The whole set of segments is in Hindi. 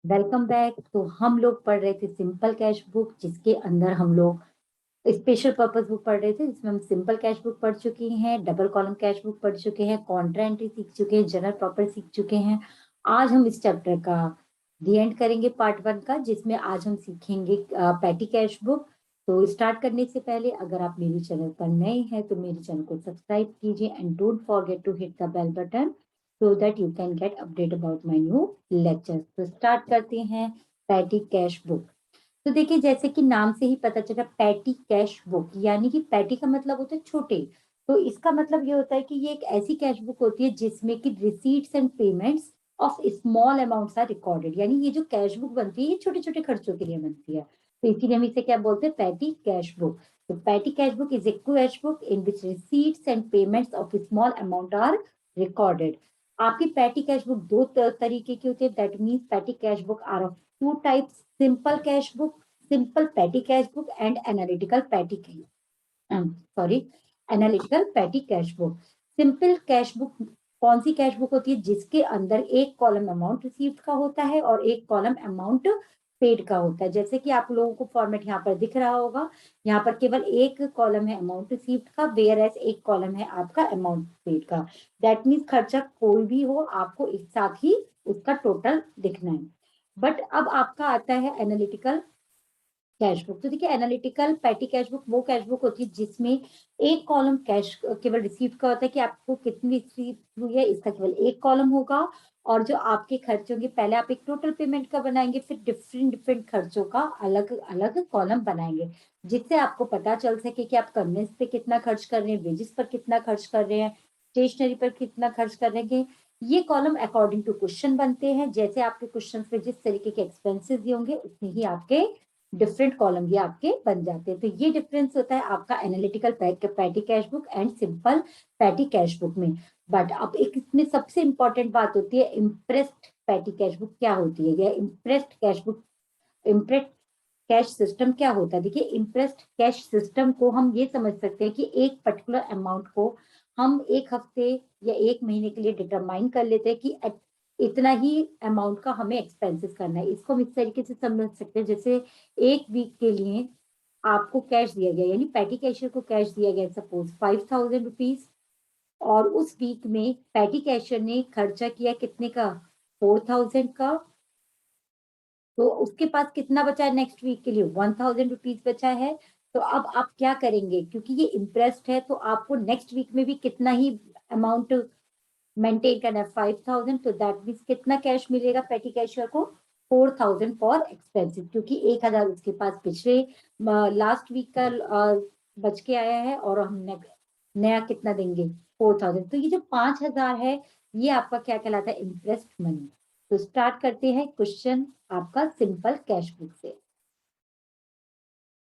Welcome back. तो हम लोग पढ़ रहे थे सिंपल कैश बुक, जिसके अंदर हम लोग स्पेशल पर्पस बुक पढ़ रहे थे, जिसमें हम सिंपल कैश बुक पढ़ चुके हैं, डबल कॉलम कैश बुक पढ़ चुके हैं, कॉन्ट्रा एंट्री सीख चुके हैं, जनरल प्रॉपर सीख चुके हैं। आज हम इस चैप्टर का दी एंड करेंगे, पार्ट 1 का, जिसमें आज हम सीखेंगे पैटी कैश बुक। तो स्टार्ट करने से पहले अगर आप मेरे चैनल पर नए हैं तो मेरे चैनल को सब्सक्राइब कीजिए and don't forget to hit the bell button so that you can get update about my new lectures। तो स्टार्ट करते हैं पैटी कैश बुक। तो देखिए, जैसे कि नाम से ही पता चला, पैटी कैश बुक यानी कि पैटी का मतलब होता है छोटे। तो इसका मतलब ये होता है कि ये एक ऐसी कैश बुक होती है जिसमें कि receipts and payments of small amounts are recorded. यानी ये जो कैश बुक बनती है ये छोटे छोटे खर्चों के लिए बनती है, तो इसीलिए हम इसे क्या बोलते हैं, पैटी कैश बुक। तो petty cash book is a cash book in which receipts and payments of small amount are recorded. आपकी पैटी कैश बुक दो तरीके की होती है। That means petty cash book are of two types, simple cash book, simple petty cash book and analytical petty sorry analytical petty cash book. Simple cash book कौन सी कैश बुक होती है, जिसके अंदर एक कॉलम अमाउंट रिसीव्ड का होता है और एक कॉलम अमाउंट पेड का होता है। जैसे कि आप लोगों को फॉर्मेट यहाँ पर दिख रहा होगा, यहाँ पर केवल एक कॉलम है अमाउंट रिसीव्ड का, वेयर एज एक कॉलम है आपका अमाउंट पेड का। दैट मीन्स खर्चा कोई भी हो, आपको एक साथ ही उसका टोटल दिखना है। बट अब आपका आता है एनालिटिकल कैश बुक। तो देखिए, एनालिटिकल पैटी कैश बुक वो कैश बुक होती है जिसमें एक कॉलम कैश केवल रिसीव का होता है कि आपको कितनी रिसीव हुई है, इसका केवल एक कॉलम होगा। और जो आपके खर्चे होंगे, पहले आप एक टोटल पेमेंट का बनाएंगे, फिर डिफरेंट डिफरेंट खर्चों का अलग अलग कॉलम बनाएंगे, जिससे आपको पता चल सके कि आप कन्वेंस पे कितना खर्च कर रहे हैं, वेजेस पर कितना खर्च कर रहे हैं, स्टेशनरी पर कितना खर्च कर रहे हैं। ये कॉलम अकॉर्डिंग टू क्वेश्चन बनते हैं। जैसे आपके क्वेश्चन पे जिस तरीके के एक्सपेंसेस दिए होंगे, उतने ही आपके डिफरेंट कॉलम ये आपके बन जाते हैं। तो ये डिफरेंस होता है आपका analytical petty cash book and simple petty cash book में। बट अब एक इसमें सबसे इंपॉर्टेंट बात होती है, इम्प्रेस्ड पैटी कैश बुक क्या होती है, या impressed cash book, impressed cash system क्या होता है। देखिए, इम्प्रेस्ड कैश सिस्टम को हम ये समझ सकते हैं कि एक पर्टिकुलर अमाउंट को हम एक हफ्ते या एक महीने के लिए डिटरमाइन कर लेते हैं कि इतना ही अमाउंट का हमें एक्सपेंसेस करना है। इसको हम इस तरीके से समझ सकते हैं, जैसे एक वीक के लिए आपको कैश दिया गया, यानी पैटी कैशियर को कैश दिया गया सपोज 5,000 रुपीज, और उस वीक में पैटी कैशियर ने खर्चा किया कितने का, 4,000 का। तो उसके पास कितना बचा है नेक्स्ट वीक के लिए, 1,000 रुपीज बचा है। तो अब आप क्या करेंगे, क्योंकि ये इम्प्रेस्ड है तो आपको नेक्स्ट वीक में भी कितना ही अमाउंट मेंटेन करना है, 5,000। तो दैट मीन्स कितना कैश मिलेगा पेटी कैशियर को, 4,000 फॉर एक्सपेंसिव, क्योंकि 1,000 उसके पास पिछले लास्ट वीक का बच के आया है, और हम नया कितना देंगे, 4,000। तो ये जो 5,000 है, ये आपका क्या कहलाता है, इंटरेस्ट मनी। तो स्टार्ट करते हैं क्वेश्चन आपका सिंपल कैश बुक से।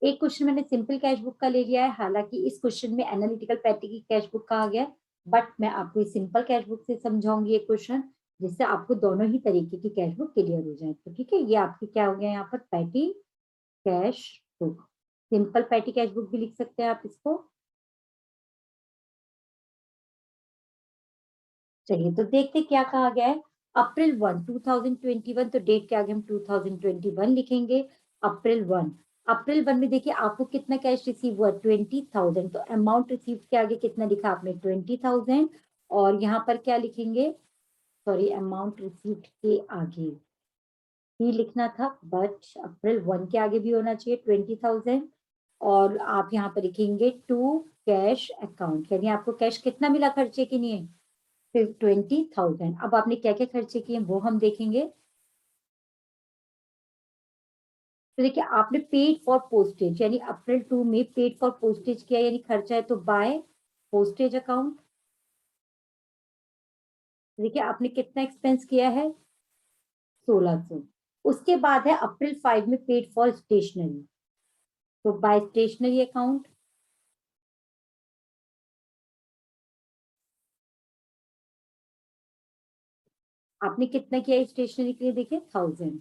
एक क्वेश्चन मैंने सिंपल कैश बुक का ले लिया है, हालांकि इस क्वेश्चन में एनालिटिकल पैटी की कैश बुक कहा गया, बट मैं आपको इस सिंपल कैश बुक से समझाऊंगी ये क्वेश्चन, जिससे आपको दोनों ही तरीके की कैश बुक क्लियर हो जाए। तो ठीक है, ये आपकी क्या हो गया यहाँ पर, patty cash book. Simple petty cash book भी लिख सकते हैं आप इसको। चलिए, तो देखते क्या कहा गया है। अप्रैल 1 2021, तो डेट के आगे हम 2021 लिखेंगे। अप्रैल 1, अप्रैल 1 में देखिए आपको कितना कैश रिसीव हुआ, 20,000। तो अमाउंट रिसीव के आगे कितना लिखा आपने, 20,000। और यहाँ पर क्या लिखेंगे, सॉरी, अमाउंट रिसीव्ड के आगे ही लिखना था, बट अप्रैल 1 के आगे भी होना चाहिए 20,000। और आप यहाँ पर लिखेंगे टू कैश अकाउंट, यानी आपको कैश कितना मिला खर्चे के लिए, फिर 20,000। अब आपने क्या क्या खर्चे किए वो हम देखेंगे। तो देखिए, आपने पेड फॉर पोस्टेज, यानी अप्रैल 2 में पेड फॉर पोस्टेज किया, यानी खर्चा है, तो बाय पोस्टेज अकाउंट। देखिए, आपने कितना एक्सपेंस किया है, 1,600। उसके बाद है अप्रैल 5 में पेड फॉर स्टेशनरी, तो बाय स्टेशनरी अकाउंट। आपने कितना किया स्टेशनरी के लिए, देखिए 1,000।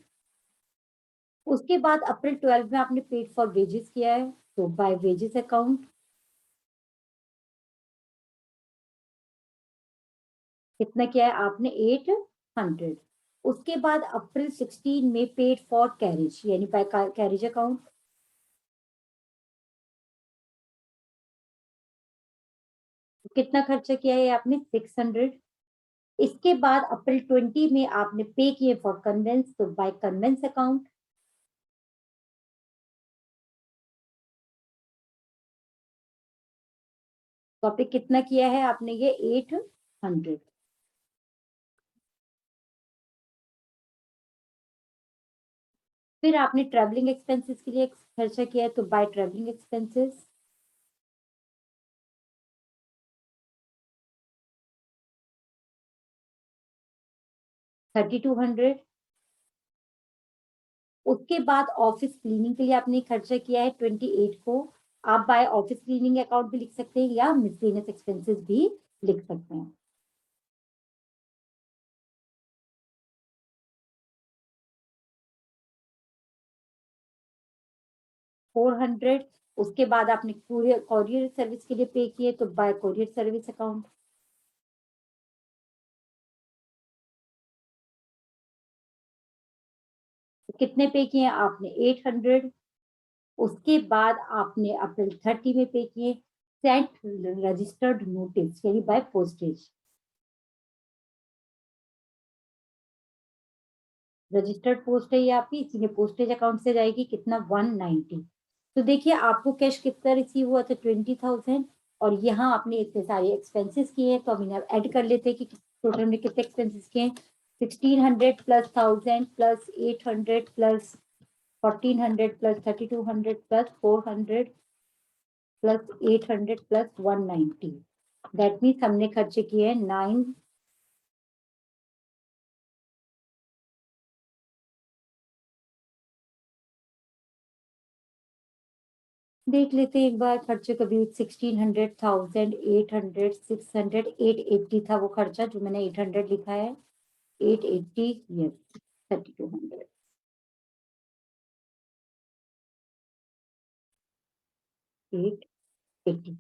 उसके बाद अप्रैल 12 में आपने पेड फॉर वेजेस किया है, तो बाय वेजेस अकाउंट कितना किया है आपने, 800। उसके बाद अप्रैल 16 में पेड फॉर कैरेज यानी बाय कैरेज अकाउंट, कितना खर्चा किया है आपने 600। इसके बाद अप्रैल 20 में आपने पे किए फॉर कन्वेंस, तो बाय कन्वेंस अकाउंट, तो आपने कितना किया है, आपने ये 800। फिर आपने ट्रेवलिंग एक्सपेंसेस के लिए खर्चा किया है, तो बाय ट्रेवलिंग एक्सपेंसेस 3200। उसके बाद ऑफिस क्लीनिंग के लिए आपने खर्चा किया है 28 को। आप बाय ऑफिस क्लीनिंग अकाउंट भी लिख सकते हैं या मिसलेनियस एक्सपेंसेस भी लिख सकते हैं। 400। उसके बाद आपने पूरे कोरियर सर्विस के लिए पे किए, तो बाय कोरियर सर्विस अकाउंट, तो कितने पे किए आपने 800। उसके बाद आपने अप्रैल 30 में पे किए सेंट रजिस्टर्ड नोटिस यानी बाय पोस्टेज, रजिस्टर्ड पोस्ट है ये आपकी, इसीलिए पोस्टेज अकाउंट से जाएगी कितना 190। तो देखिए आपको कैश कितना रिसीव हुआ था 20,000, और यहाँ आपने इतने सारे एक्सपेंसेस किए हैं, तो हम इन्हें ऐड कर लेते हैं कि टोटल हमने कितने एक्सपेंसेस किए हैं। 1600 plus 1000 plus 800 plus 1400 plus 3200 plus 400 plus 800 plus 190, that means हमने खर्चे किए हैं 9। देख लेते हैं एक बार खर्चे का भी। 1600, 1000, 800, 600, 880 था वो खर्चा जो मैंने 800 लिखा है। 880, यस 3200, 880।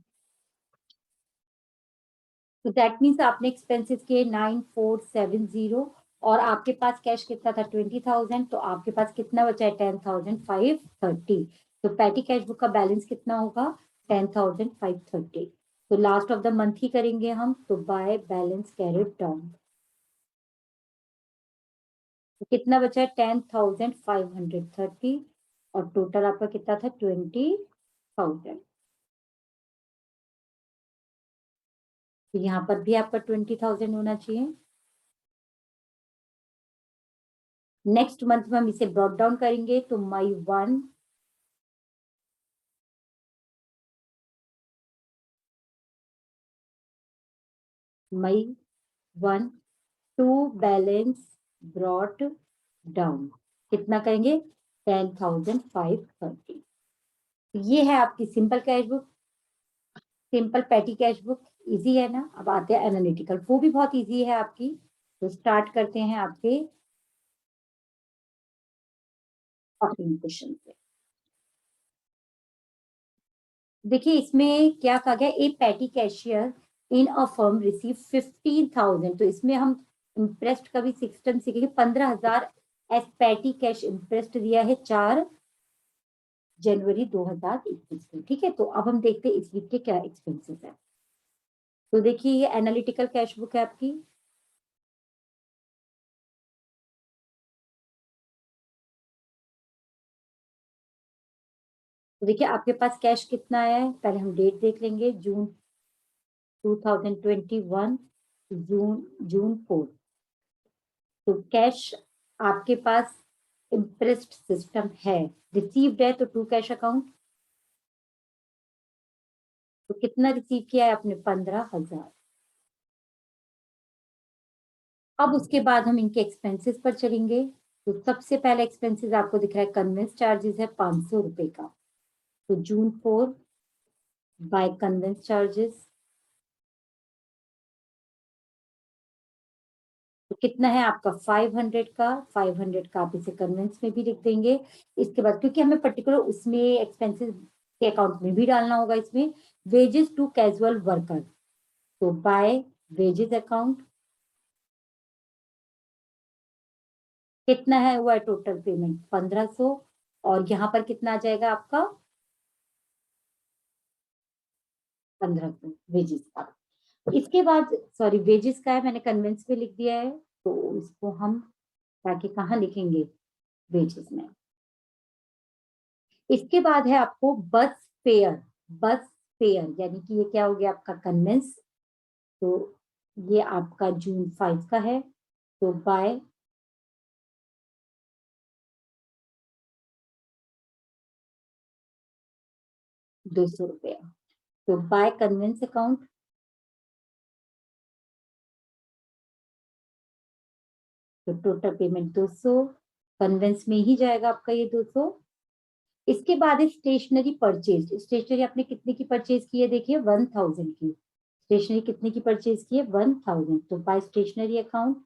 तो दैट मीन्स आपने एक्सपेंसेस के 9470, और आपके पास कैश कितना था 20,000, तो आपके पास कितना बचा है 10,530। तो पैटी कैश बुक का बैलेंस कितना होगा 10,530। तो लास्ट ऑफ द मंथ ही करेंगे हम, तो बाय बैलेंस कैरिड डाउन, तो कितना बचा है 10,530, और टोटल आपका कितना था 20,000। तो यहाँ पर भी आपका 20,000 होना चाहिए। नेक्स्ट मंथ में हम इसे ब्रॉट डाउन करेंगे, तो मई 1, मई 1 टू बैलेंस ब्रॉट डाउन कितना करेंगे 10,530। ये है आपकी simple cash book, simple petty cash book. Easy है ना। अब आते हैं एनालिटिकल, वो भी बहुत इजी है आपकी। तो स्टार्ट करते हैं आपके 14 क्वेश्चन से। देखिए इसमें क्या कहा गया, a petty cashier in a firm receive 15,000, तो इसमें हम इंटरेस्ट का भी सिस्टम सीखेंगे। 15,000 एज पैटी कैश इंटरेस्ट दिया है 4 जनवरी 2021 में। ठीक है, तो अब हम देखते हैं इस वीक के क्या एक्सपेंसेस है। तो देखिए ये एनालिटिकल कैश बुक है आपकी। तो देखिए आपके पास कैश कितना है, पहले हम डेट देख लेंगे, जून 2021, जून जून 4। तो कैश आपके पास इंटरेस्ट सिस्टम है, रिसीव्ड है तो टू कैश अकाउंट, तो कितना रिसीव किया है आपने 15,000। अब उसके बाद हम इनके एक्सपेंसेस पर चलेंगे। तो सबसे पहले एक्सपेंसेस आपको दिख रहा है कन्वेंस चार्जेस है 500 रुपए का, तो जून 4 बाय कन्वेंस चार्जेस, तो कितना है आपका 500 का। 500 का आप इसे कन्वेंस में भी लिख देंगे। इसके बाद क्योंकि हमें पर्टिकुलर उसमें एक्सपेंसेस के अकाउंट में भी डालना होगा, इसमें वेजेस टू कैजुअल वर्कर, तो बाय वेजेस अकाउंट, कितना है हुआ टोटल पेमेंट 1500, और यहाँ पर कितना आ जाएगा आपका 1500 वेजेस का। इसके बाद सॉरी वेजेस का है, मैंने कन्वेंस पे लिख दिया है, तो इसको हम ताकि कहाँ लिखेंगे वेजेस में। इसके बाद है आपको बस फेयर। बस फेयर यानी कि ये क्या हो गया आपका कन्वेंस, तो ये आपका जून 5 का है, तो बाय 200 रुपया, तो बाय कन्वेंस अकाउंट, तो टोटल पेमेंट 200, कन्वेंस में ही जाएगा आपका ये 200। इसके बाद है स्टेशनरी परचेज। स्टेशनरी आपने कितने की परचेज की है, देखिए 1000 की। स्टेशनरी कितने की परचेज की है 1000, तो बाय स्टेशनरी अकाउंट,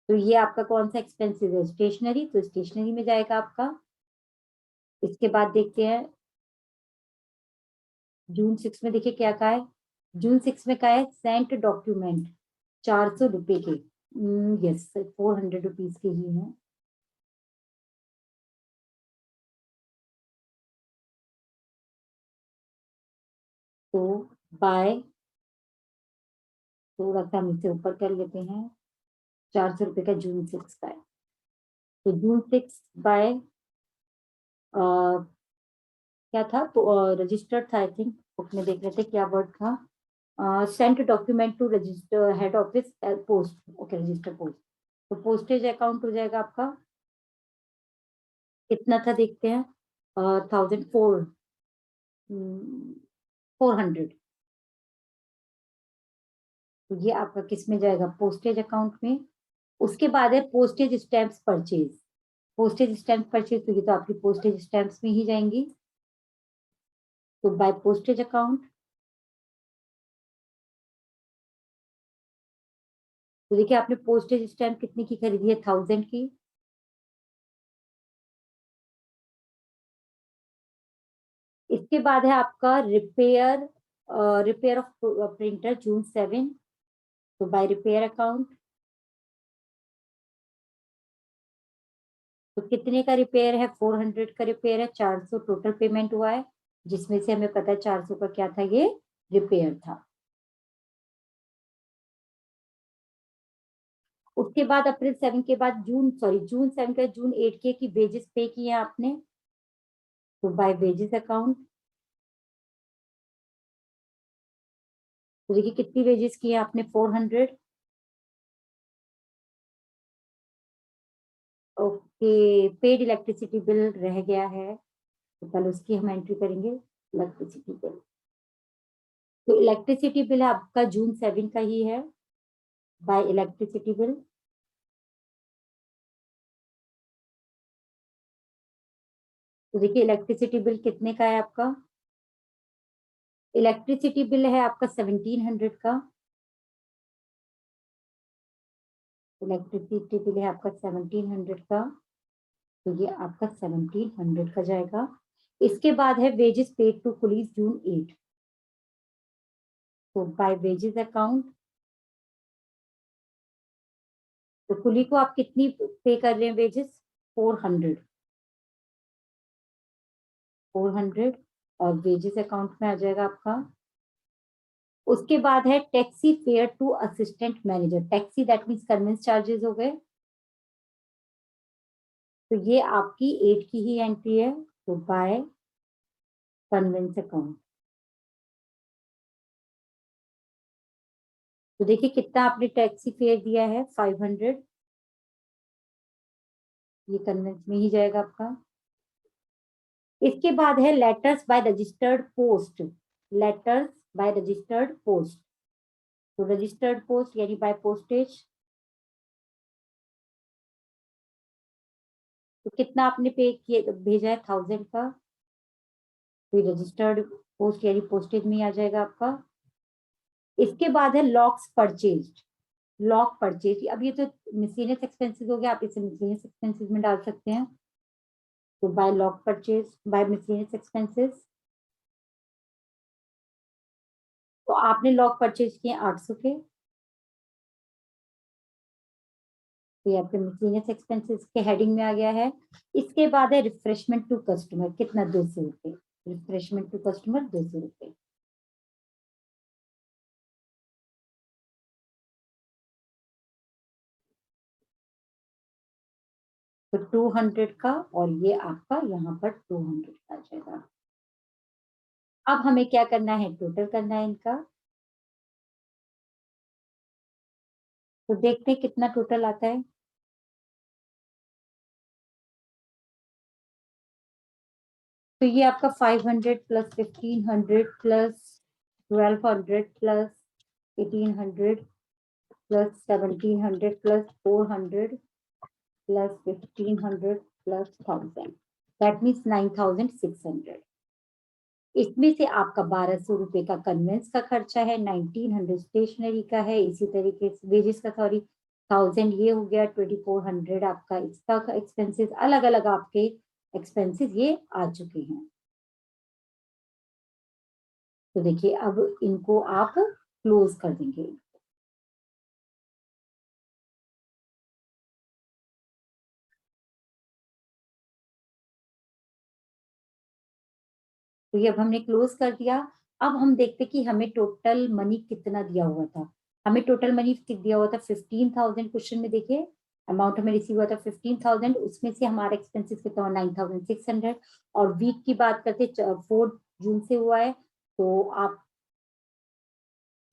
तो ये आपका कौन सा एक्सपेंसिव है स्टेशनरी, तो स्टेशनरी में जाएगा आपका। इसके बाद देखते हैं जून 6 में, देखिए क्या कहा है, जून 6 में कहा है सेंट डॉक्यूमेंट 400 रुपए के, यस 400 रुपीज के ही है। तो बाय, थोड़ा सा हम इसे ऊपर कर लेते हैं, 400 रुपए का जून 6 का है, तो जून 6 बाय क्या था, तो रजिस्टर्ड था आई थिंक, बुक में देख रहे थे क्या वर्ड था, sent document to register head office post, okay register post, तो पोस्टेज अकाउंट हो जाएगा आपका, कितना था देखते हैं, 1004, 400, तो ये आपका किस में जाएगा पोस्टेज अकाउंट में। उसके बाद है postage stamps purchase. Postage stamp purchase, तो ये तो आपकी पोस्टेज स्टैम्प्स में ही जाएंगी, तो बाय पोस्टेज अकाउंट, तो देखिए आपने पोस्टेज स्टैम्प कितने की खरीदी है 1000 की। इसके बाद है आपका रिपेयर, रिपेयर ऑफ प्रिंटर जून 7, तो बाय रिपेयर अकाउंट, तो कितने का रिपेयर है 400 का रिपेयर है, 400 टोटल पेमेंट हुआ है, जिसमें से हमें पता है 400 का क्या था, ये रिपेयर था। उसके बाद अप्रैल 7 के बाद जून 7 का जून 8 के की वेजेस पे किए हैं आपने, तो बाय वेजेस अकाउंट, तो देखिए कितनी वेजेस की है आपने 400, ओके। पेड इलेक्ट्रिसिटी बिल रह गया है, तो कल उसकी हम एंट्री करेंगे, इलेक्ट्रिसिटी बिल, तो इलेक्ट्रिसिटी बिल आपका जून 7 का ही है, बाय इलेक्ट्रिसिटी बिल, तो देखिए इलेक्ट्रिसिटी बिल कितने का है आपका, इलेक्ट्रिसिटी बिल है आपका 1700 का, इलेक्ट्रिसिटी बिल है आपका 1700 का, तो ये आपका 1700 का जाएगा। इसके बाद है वेजेस पेड टू पुलिस जून 8, तो बाय वेजेस अकाउंट, तो कुली को आप कितनी पे कर रहे हैं वेजेस 400, 400, और वेजेस अकाउंट में आ जाएगा आपका। उसके बाद है taxi fare to assistant manager, taxi that means conveyance charges हो गए, तो ये आपकी 8 की ही एंट्री है, तो बाय कन्वेंस अकाउंट, तो देखिए कितना आपने टैक्सी फेयर दिया है 500, ये कन्वेंस में ही जाएगा आपका। इसके बाद है letters by registered post, letters by registered post, तो रजिस्टर्ड पोस्ट यानी बाय पोस्टेज, तो कितना आपने पे किए भेजा है 1000 का, तो रजिस्टर्ड पोस्ट यानी पोस्टेज में ही आ जाएगा आपका। इसके बाद है लॉक्स परचेज, लॉक परचेज, अब ये तो मिसलेनियस एक्सपेंसेस हो गया, आप इसे मिसलेनियस एक्सपेंसेस में डाल सकते हैं, तो by lock purchase by miscellaneous expenses, तो आपने लॉक परचेज किए 800 के, तो ये आपके मिसलेनियस एक्सपेंसेस के हेडिंग में आ गया है। इसके बाद है रिफ्रेशमेंट टू कस्टमर, कितना 200 रुपये, रिफ्रेशमेंट टू कस्टमर 200 रुपये। तो 200 का, और ये आपका यहाँ पर 200 का आ जाएगा। अब हमें क्या करना है, टोटल करना है इनका। तो देखते हैं कितना टोटल आता है। तो ये आपका 500 plus 1500 plus 1200 plus 1800 plus 1700 plus 400 plus 1500 plus 1000, that means 9600। इसमें से आपका 1200 रुपए का कन्वेंस का खर्चा है, 1900 स्टेशनरी का है, इसी तरीके से वेजेस का, सॉरी 1000 ये हो गया, 2400 आपका इसका एक्सपेंसेस, अलग अलग आपके एक्सपेंसेस ये आ चुके हैं। तो देखिए अब इनको आप क्लोज कर देंगे। तो ये अब हमने क्लोज कर दिया। अब हम देखते कि हमें टोटल मनी कितना दिया हुआ था। हमें टोटल मनी दिया हुआ था 15,000, क्वेश्चन में देखिए अमाउंट हमें रिसीव हुआ था 15,000, उसमें से हमारा एक्सपेंसेस कितना हुआ 9,600। और वीक की बात करते 4 जून से हुआ है, तो आप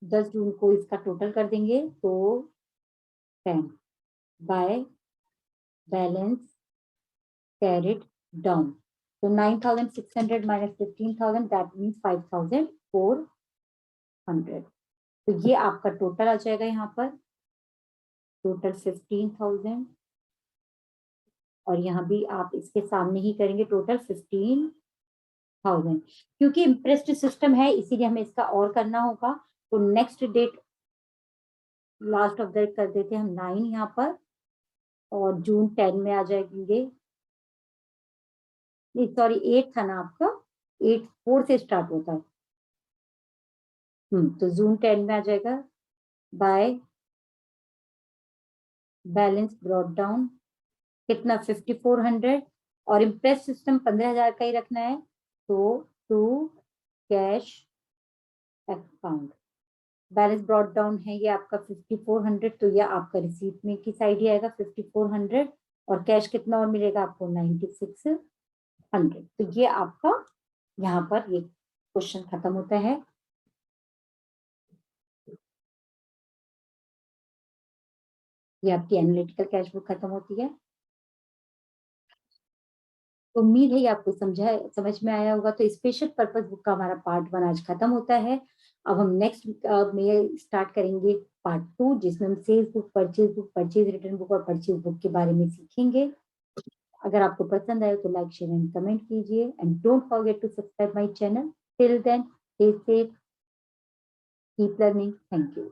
10 जून को इसका टोटल कर देंगे, तो 10 बाय बैलेंस कैरिड डाउन, तो 9,600 माइनस 15,000, दैट मीन्स 5,400। तो ये आपका टोटल आ जाएगा यहाँ पर, टोटल 15,000, और यहाँ भी आप इसके सामने ही करेंगे टोटल 15,000। क्योंकि इम्प्रेस्ड सिस्टम है इसीलिए हमें इसका और करना होगा। तो next date last of the कर देते हैं हम 9 यहाँ पर, और जून 10 में आ जाएंगे, सॉरी 8 था ना आपका, 8 4 से स्टार्ट होता है। तो जून 10 में आ जाएगा बाय बैलेंस ब्रॉट डाउन, कितना 5,400, और इम्प्रेस सिस्टम 15,000 का ही रखना है, तो to cash account balance brought down है ये आपका 5,400, तो ये आपका रिसीट में की साइड ही आएगा 5,400, और कैश कितना और मिलेगा आपको 9,600। तो ये आपका यहाँ पर ये क्वेश्चन खत्म होता है। ये आपकी एनालिटिकल कैश बुक खत्म होती है। तो उम्मीद है ये आपको समझ में आया होगा। तो स्पेशल पर्पस बुक का हमारा पार्ट 1 आज खत्म होता है। अब हम नेक्स्ट में स्टार्ट करेंगे पार्ट 2, जिसमें हम sales book, purchase return book और परचेज बुक के बारे में सीखेंगे। अगर आपको पसंद आए तो लाइक, शेयर एंड कमेंट कीजिए, and don't forget to subscribe my channel. Till then, stay safe, keep learning. Thank you.